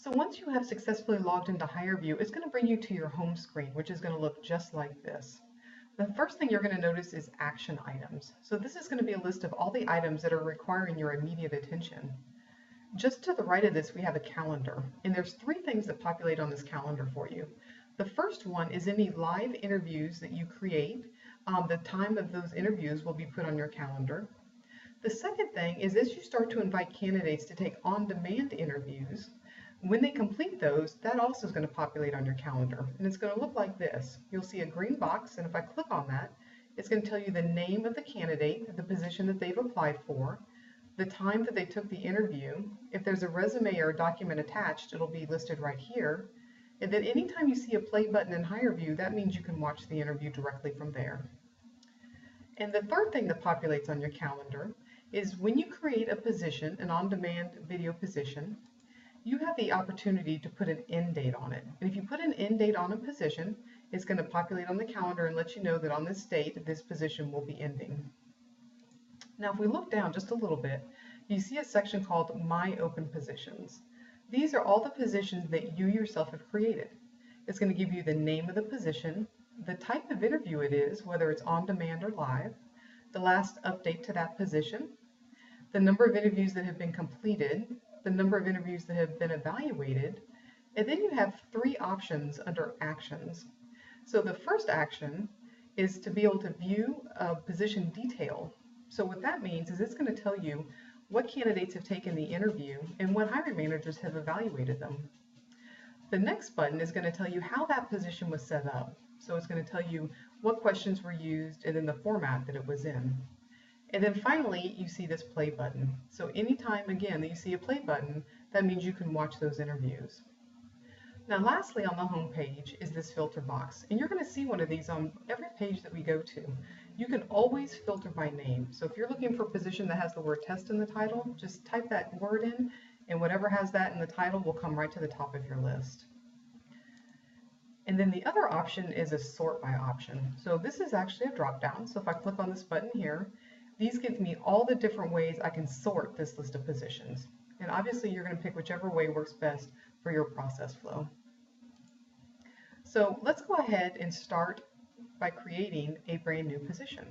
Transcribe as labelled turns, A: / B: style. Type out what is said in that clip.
A: So once you have successfully logged into HireVue, it's going to bring you to your home screen, which is going to look just like this. The first thing you're going to notice is action items. So this is going to be a list of all the items that are requiring your immediate attention. Just to the right of this, we have a calendar, and there's three things that populate on this calendar for you. The first one is any live interviews that you create. The time of those interviews will be put on your calendar. The second thing is as you start to invite candidates to take on-demand interviews, when they complete those, that also is going to populate on your calendar, and it's going to look like this. You'll see a green box, and if I click on that, it's going to tell you the name of the candidate, the position that they've applied for, the time that they took the interview. If there's a resume or a document attached, it'll be listed right here. And then anytime you see a play button in HireVue, that means you can watch the interview directly from there. And the third thing that populates on your calendar is when you create a position, an on-demand video position, you have the opportunity to put an end date on it. And if you put an end date on a position, it's going to populate on the calendar and let you know that on this date, this position will be ending. Now, if we look down just a little bit, you see a section called My Open Positions. These are all the positions that you yourself have created. It's going to give you the name of the position, the type of interview it is, whether it's on demand or live, the last update to that position, the number of interviews that have been completed, the number of interviews that have been evaluated, and then you have three options under actions. So the first action is to be able to view a position detail. So what that means is it's going to tell you what candidates have taken the interview and what hiring managers have evaluated them. The next button is going to tell you how that position was set up. So it's going to tell you what questions were used and then the format that it was in. And then finally, you see this play button. So anytime, again, that you see a play button, that means you can watch those interviews. Now, lastly, on the home page is this filter box. And you're going to see one of these on every page that we go to. You can always filter by name. So if you're looking for a position that has the word test in the title, just type that word in, and whatever has that in the title will come right to the top of your list. And then the other option is a sort by option. So this is actually a drop down. So if I click on this button here, these give me all the different ways I can sort this list of positions. And obviously you're going to pick whichever way works best for your process flow. So let's go ahead and start by creating a brand new position.